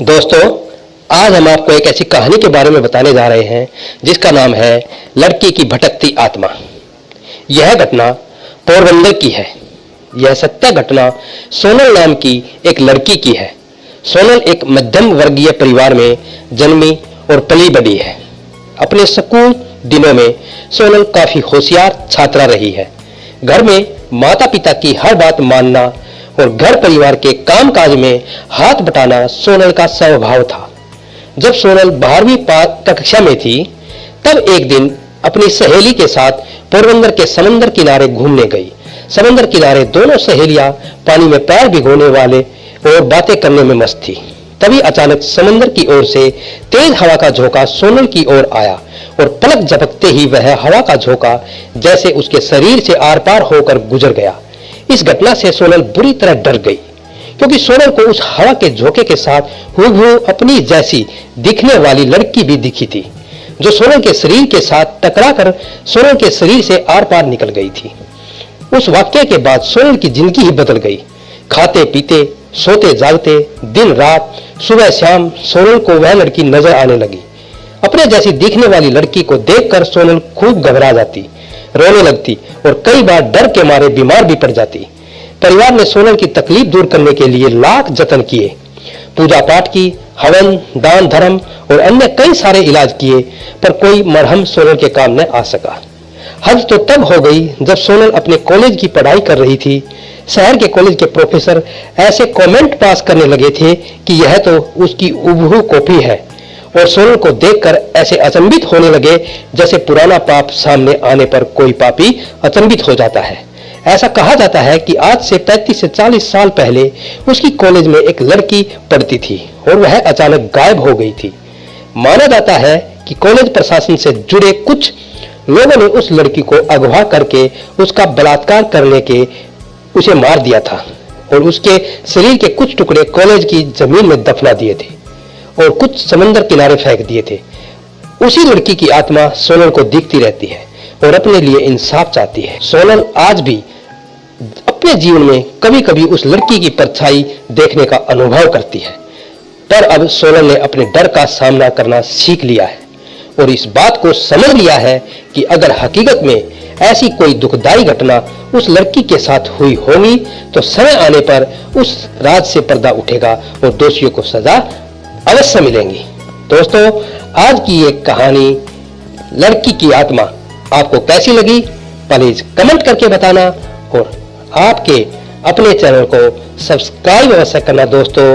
दोस्तों, आज हम आपको एक ऐसी कहानी के बारे में बताने जा रहे हैं जिसका नाम है लड़की की भटकती आत्मा। यह घटना पोरबंदर की है। यह सत्य घटना सोनल नाम की एक लड़की की है। सोनल एक मध्यम वर्गीय परिवार में जन्मी और पली बढ़ी है। अपने स्कूल दिनों में सोनल काफी होशियार छात्रा रही है। घर में माता पिता की हर बात मानना और घर परिवार के कामकाज में हाथ बटाना सोनल का स्वभाव था। जब सोनल 12वीं कक्षा में थी, तब एक दिन अपनी सहेली के साथ पोरबंदर के समंदर किनारे घूमने गई। समंदर किनारे दोनों सहेलियां पानी में पैर भिगोने वाले और बातें करने में मस्त थी। तभी अचानक समंदर की ओर से तेज हवा का झोंका सोनल की ओर आया और पलक झपकते ही वह हवा का झोंका जैसे उसके शरीर से आर पार होकर गुजर गया। इस घटना से सोनल बुरी तरह डर गई, क्योंकि सोनल को उस हवा के झोंके के साथ हूबहू अपनी जैसी दिखने वाली लड़की भी दिखी थी, जो सोनल के शरीर के साथ टकराकर सोनल के शरीर से आर पार निकल गई थी। उस वाक्य के बाद सोनल की जिंदगी ही बदल गई। खाते पीते, सोते जागते, दिन रात, सुबह शाम सोनल को वह लड़की नजर आने लगी। अपने जैसी दिखने वाली लड़की को देखकर सोनल खूब घबरा जाती, रोने लगती और कई बार डर के मारे बीमार भी पड़ जाती। परिवार ने सोनल की तकलीफ दूर करने के लिए लाख जतन किए, पूजा पाठ की, हवन, दान धर्म और अन्य कई सारे इलाज किए, पर कोई मरहम सोनल के काम न आ सका। हद तो तब हो गई जब सोनल अपने कॉलेज की पढ़ाई कर रही थी। शहर के कॉलेज के प्रोफेसर ऐसे कमेंट पास करने लगे थे कि यह तो उसकी हूबहू कॉपी है, और सोनल को देखकर ऐसे अचंभित होने लगे जैसे पुराना पाप सामने आने पर कोई पापी अचंभित हो जाता है। ऐसा कहा जाता है कि आज से 35 से 40 साल पहले उसकी कॉलेज में एक लड़की पढ़ती थी और वह अचानक गायब हो गई थी। माना जाता है कि कॉलेज प्रशासन से जुड़े कुछ लोगों ने उस लड़की को अगवा करके उसका बलात्कार करने के उसे मार दिया था और उसके शरीर के कुछ टुकड़े कॉलेज की जमीन में दफना दिए थे और कुछ समंदर किनारे फेंक दिए थे। उसी लड़की की आत्मा सोनल को दिखती रहती है और अपने लिए इंसाफ चाहती है। सोनल आज भी अपने जीवन में कभी कभी उस लड़की की परछाई देखने का अनुभव करती है, पर अब सोनल ने अपने डर का सामना करना सीख लिया है और इस बात को समझ लिया है कि अगर हकीकत में ऐसी कोई दुखदाई घटना उस लड़की के साथ हुई होगी तो समय आने पर उस राज से पर्दा उठेगा और दोषियों को सजा अवश्य मिलेंगी। दोस्तों, आज की ये कहानी लड़की की आत्मा आपको कैसी लगी, प्लीज कमेंट करके बताना और आपके अपने चैनल को सब्सक्राइब अवश्य करना दोस्तों।